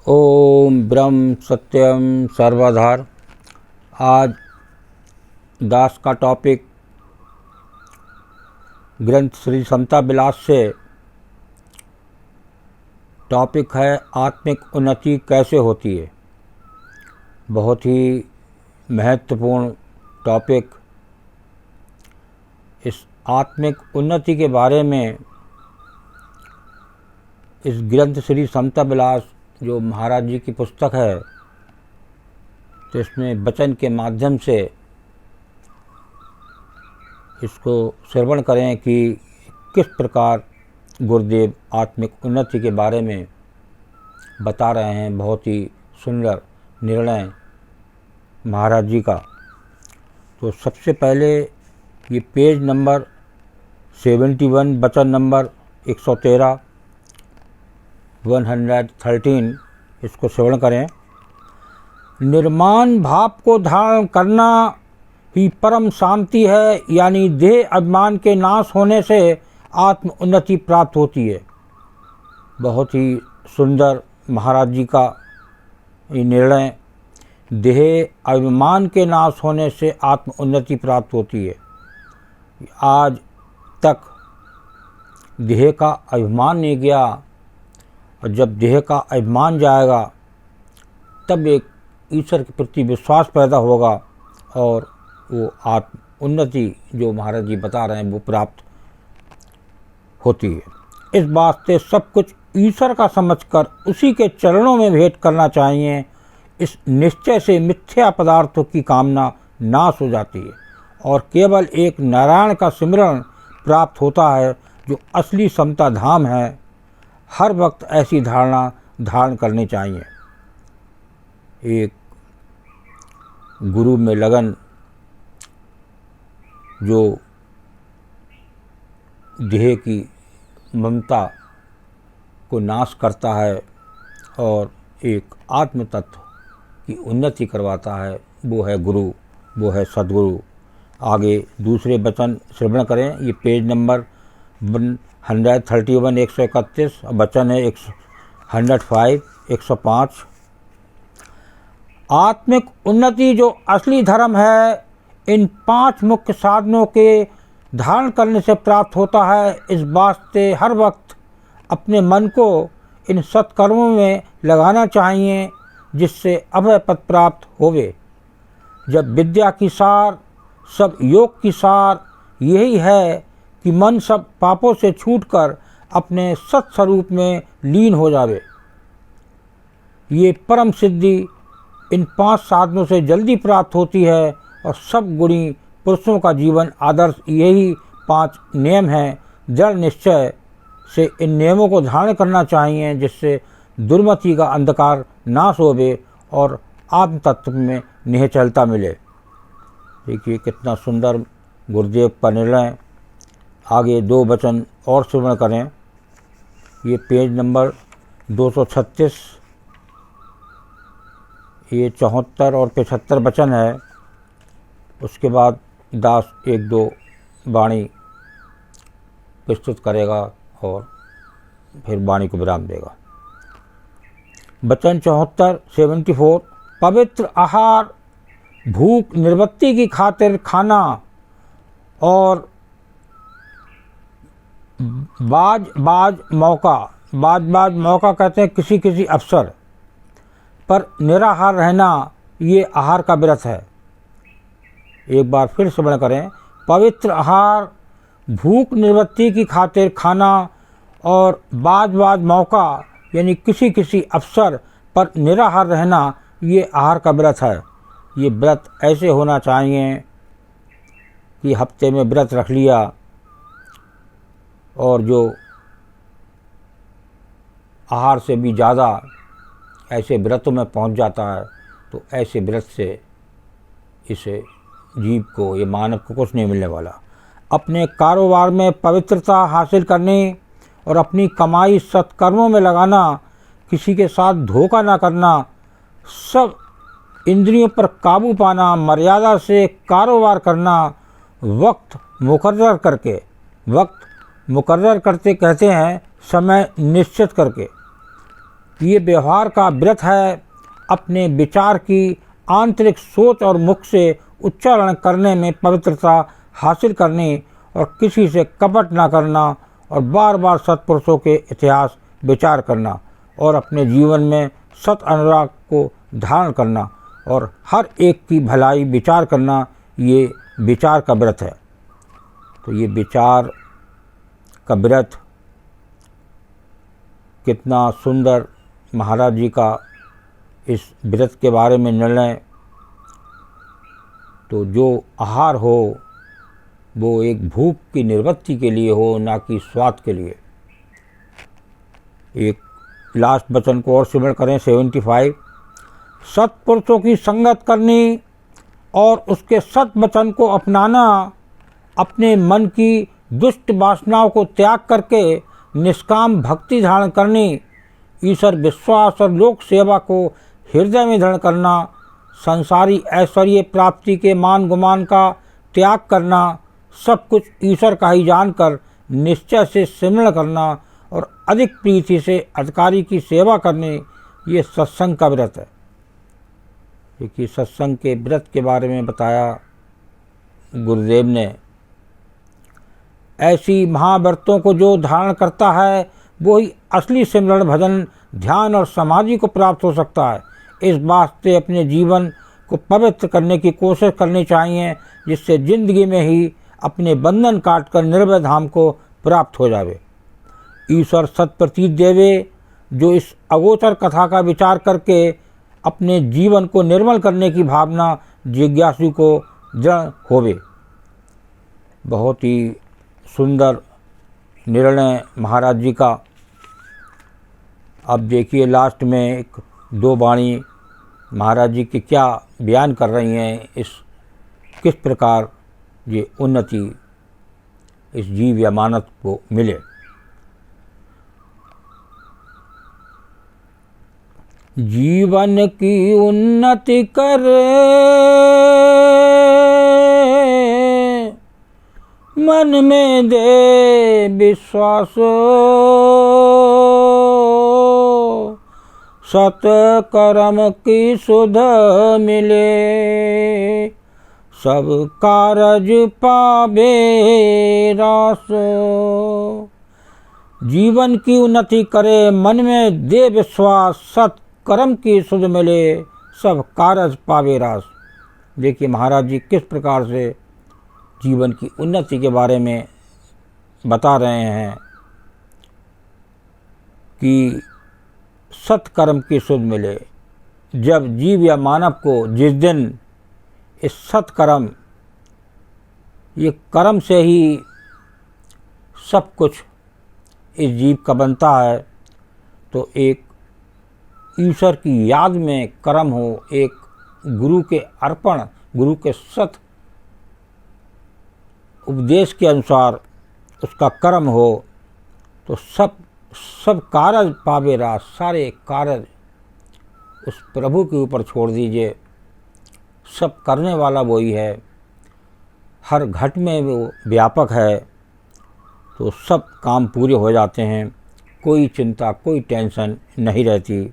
ओम ब्रह्म सत्यम सर्वाधार। आज दास का टॉपिक ग्रंथ श्री समता विलास से टॉपिक है आत्मिक उन्नति कैसे होती है। बहुत ही महत्वपूर्ण टॉपिक। इस आत्मिक उन्नति के बारे में इस ग्रंथ श्री समता विलास जो महाराज जी की पुस्तक है, तो इसमें वचन के माध्यम से इसको श्रवण करें कि किस प्रकार गुरुदेव आत्मिक उन्नति के बारे में बता रहे हैं। बहुत ही सुंदर निर्णय महाराज जी का। तो सबसे पहले ये पेज नंबर 71 वचन नंबर 113 113 इसको श्रवण करें। निर्माण भाव को धारण करना ही परम शांति है, यानी देह अभिमान के नाश होने से आत्म उन्नति प्राप्त होती है। बहुत ही सुंदर महाराज जी का ये निर्णय। देह अभिमान के नाश होने से आत्म उन्नति प्राप्त होती है। आज तक देह का अभिमान नहीं गया, और जब देह का अभिमान जाएगा तब एक ईश्वर के प्रति विश्वास पैदा होगा और वो आत्म उन्नति जो महाराज जी बता रहे हैं वो प्राप्त होती है। इस वास्ते सब कुछ ईश्वर का समझकर उसी के चरणों में भेंट करना चाहिए। इस निश्चय से मिथ्या पदार्थों की कामना नाश हो जाती है और केवल एक नारायण का सिमरण प्राप्त होता है जो असली समता धाम है। हर वक्त ऐसी धारणा धारण करनी चाहिए। एक गुरु में लगन जो देह की ममता को नाश करता है और एक आत्म तत्व की उन्नति करवाता है, वो है गुरु, वो है सद्गुरु। आगे दूसरे वचन श्रवण करें। ये पेज नंबर 131 131 वचन है 105 105। आत्मिक उन्नति जो असली धर्म है, इन 5 मुख्य साधनों के धारण करने से प्राप्त होता है। इस वास्ते हर वक्त अपने मन को इन सत्कर्मों में लगाना चाहिए जिससे अभय पद प्राप्त होवे। जब विद्या की सार सब योग की सार यही है कि मन सब पापों से छूटकर अपने सत्स्वरूप में लीन हो जावे। ये परम सिद्धि इन 5 साधनों से जल्दी प्राप्त होती है और सब गुणी पुरुषों का जीवन आदर्श यही 5 नियम हैं। दृढ़ निश्चय से इन नियमों को धारण करना चाहिए जिससे दुर्मति का अंधकार नाश होवे और आत्म तत्व में निश्चलता मिले। देखिए कितना सुंदर गुरुदेव का निर्णय। आगे 2 वचन और श्रवण करें। ये पेज नंबर 236 ये 74 और 75 वचन है। उसके बाद दास 1-2 वाणी प्रस्तुत करेगा और फिर वाणी को विराम देगा। वचन 74 पवित्र आहार भूख निवृत्ति की खातिर खाना और बाज मौका कहते हैं किसी किसी अवसर पर निराहार रहना, ये आहार का व्रत है। एक बार फिर श्रवण करें। पवित्र आहार भूख निवृत्ति की खातिर खाना और बाज मौका यानी किसी किसी अवसर पर निराहार रहना, ये आहार का व्रत है। ये व्रत ऐसे होना चाहिए कि हफ्ते में व्रत रख लिया और जो आहार से भी ज़्यादा ऐसे व्रतों में पहुंच जाता है, तो ऐसे व्रत से इसे जीव को, ये मानव को कुछ नहीं मिलने वाला। अपने कारोबार में पवित्रता हासिल करनी और अपनी कमाई सत्कर्मों में लगाना, किसी के साथ धोखा ना करना, सब इंद्रियों पर काबू पाना, मर्यादा से कारोबार करना, वक्त मुकर्रर करते कहते हैं समय निश्चित करके, ये व्यवहार का व्रत है अपने विचार की आंतरिक सोच और मुख से उच्चारण करने में पवित्रता हासिल करने और किसी से कपट न करना और बार बार सत्पुरुषों के इतिहास विचार करना और अपने जीवन में सत अनुराग को धारण करना और हर एक की भलाई विचार करना, ये विचार का व्रत है। तो ये विचार का व्रत कितना सुंदर महाराज जी का इस व्रत के बारे में निर्णय। तो जो आहार हो वो एक भूख की निवृत्ति के लिए हो, ना कि स्वाद के लिए। एक लास्ट वचन को और स्मरण करें, 75। सत्पुरुषों की संगत करनी और उसके सत वचन को अपनाना, अपने मन की दुष्ट वासनाओं को त्याग करके निष्काम भक्ति धारण करनी, ईश्वर विश्वास और लोक सेवा को हृदय में धारण करना, संसारी ऐश्वर्य प्राप्ति के मान गुमान का त्याग करना, सब कुछ ईश्वर का ही जानकर निश्चय से सिमरण करना और अधिक प्रीति से अधिकारी की सेवा करने, ये सत्संग का व्रत है। क्योंकि सत्संग के व्रत के बारे में बताया गुरुदेव ने। ऐसी महाव्रतों को जो धारण करता है वो ही असली सिमरण भजन ध्यान और समाधि को प्राप्त हो सकता है। इस वास्ते अपने जीवन को पवित्र करने की कोशिश करनी चाहिए, जिससे जिंदगी में ही अपने बंधन काटकर निर्भय धाम को प्राप्त हो जावे। ईश्वर सत्प्रतीत देवे, जो इस अगोचर कथा का विचार करके अपने जीवन को निर्मल करने की भावना जिज्ञासु को दृढ़ होवे। बहुत ही सुंदर निर्णय महाराज जी का। अब देखिए लास्ट में एक दो वाणी महाराज जी की क्या बयान कर रही हैं, इस किस प्रकार ये उन्नति इस जीव या मानव को मिले। जीवन की उन्नति करे मन में दे विश्वास, सत कर्म की सुध मिले, सब कारज पावे रास। जीवन की उन्नति करे मन में दे विश्वास, सत कर्म की सुध मिले, सब कारज पावे रास। देखिए महाराज जी किस प्रकार से जीवन की उन्नति के बारे में बता रहे हैं कि सत्कर्म की सुध मिले। जब जीव या मानव को जिस दिन इस सत्कर्म, ये कर्म से ही सब कुछ इस जीव का बनता है, तो एक ईश्वर की याद में कर्म हो, एक गुरु के अर्पण, गुरु के सत उपदेश के अनुसार उसका कर्म हो, तो सब कारज पावे रास। सारे कारज उस प्रभु के ऊपर छोड़ दीजिए, सब करने वाला वही है, हर घट में वो व्यापक है, तो सब काम पूरे हो जाते हैं, कोई चिंता कोई टेंशन नहीं रहती।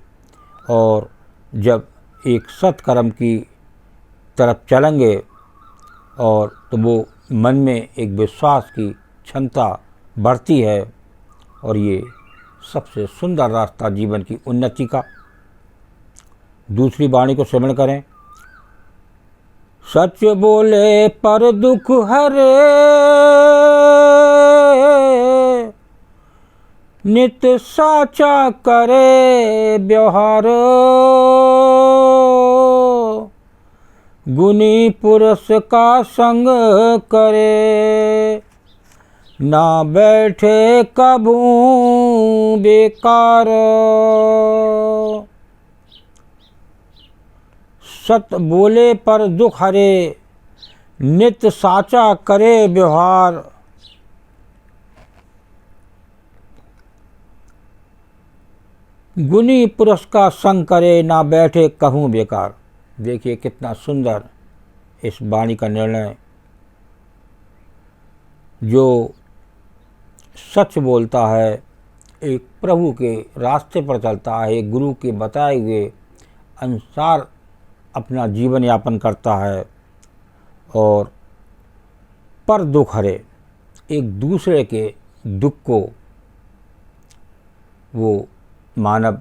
और जब एक सत्कर्म की तरफ चलेंगे और तो वो मन में एक विश्वास की क्षमता बढ़ती है, और ये सबसे सुंदर रास्ता जीवन की उन्नति का। दूसरी वाणी को श्रवण करें। सच बोले पर दुख हरे, नित साचा करे व्यवहार, गुनी पुरुष का संग करे, ना बैठे कभू बेकार। सत बोले पर दुख हरे, नित साचा करे व्यवहार, गुनी पुरुष का संग करे, ना बैठे कहूँ बेकार। देखिए कितना सुंदर इस वाणी का निर्णय। जो सच बोलता है, एक प्रभु के रास्ते पर चलता है, एक गुरु के बताए हुए अनुसार अपना जीवन यापन करता है और पर दुख हरे, एक दूसरे के दुख को वो मानव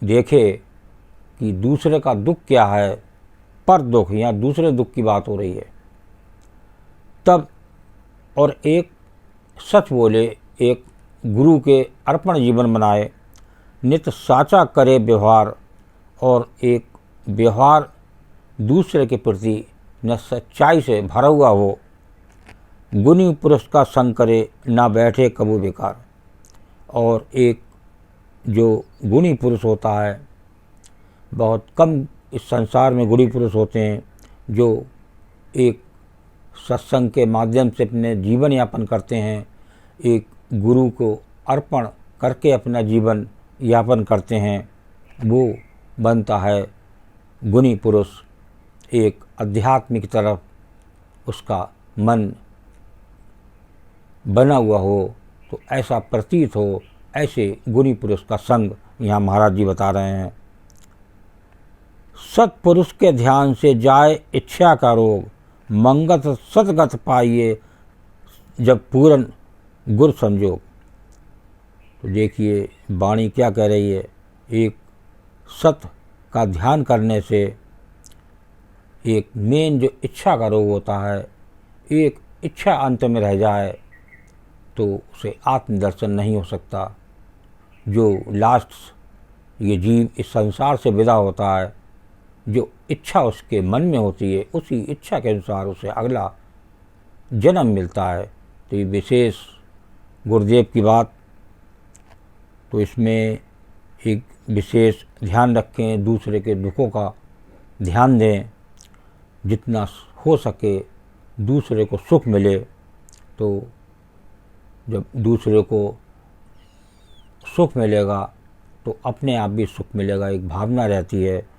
देखे कि दूसरे का दुख क्या है, पर दुख, यहाँ दूसरे दुख की बात हो रही है तब, और एक सच बोले, एक गुरु के अर्पण जीवन बनाए, नित्य साचा करे व्यवहार, और एक व्यवहार दूसरे के प्रति न सच्चाई से भरा हुआ हो, गुणी पुरुष का संग करे, ना बैठे कबू बेकार। और एक जो गुणी पुरुष होता है, बहुत कम इस संसार में गुणी पुरुष होते हैं जो एक सत्संग के माध्यम से अपने जीवन यापन करते हैं, एक गुरु को अर्पण करके अपना जीवन यापन करते हैं, वो बनता है गुणी पुरुष। एक आध्यात्मिक तरफ उसका मन बना हुआ हो, तो ऐसा प्रतीत हो, ऐसे गुणी पुरुष का संग यहाँ महाराज जी बता रहे हैं। सत्पुरुष के ध्यान से जाए इच्छा का रोग, मंगत सतगत पाइए जब पूरन गुर संजोग। तो देखिए वाणी क्या कह रही है, एक सत का ध्यान करने से एक मेन जो इच्छा का रोग होता है, एक इच्छा अंत में रह जाए तो उसे आत्मदर्शन नहीं हो सकता। जो लास्ट ये जीव इस संसार से विदा होता है, जो इच्छा उसके मन में होती है, उसी इच्छा के अनुसार उसे अगला जन्म मिलता है। तो ये विशेष गुरुदेव की बात, तो इसमें एक विशेष ध्यान रखें, दूसरे के दुखों का ध्यान दें, जितना हो सके दूसरे को सुख मिले। तो जब दूसरे को सुख मिलेगा तो अपने आप भी सुख मिलेगा, एक भावना रहती है।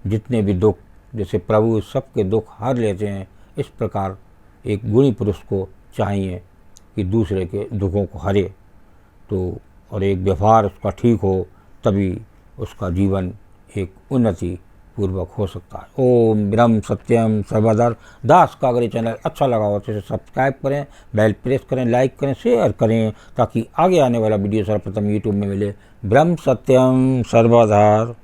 जितने भी दुख, जैसे प्रभु सबके दुख हर लेते हैं, इस प्रकार एक गुणी पुरुष को चाहिए कि दूसरे के दुखों को हरे, तो और एक व्यवहार उसका ठीक हो, तभी उसका जीवन एक उन्नति पूर्वक हो सकता है। ओम ब्रह्म सत्यम सर्वदा दास का। अगर ये चैनल अच्छा लगा हो तो इसे सब्सक्राइब करें, बेल प्रेस करें, लाइक करें, शेयर करें, ताकि आगे आने वाला वीडियो सर्वप्रथम यूट्यूब में मिले। ब्रह्म सत्यम सर्वदा।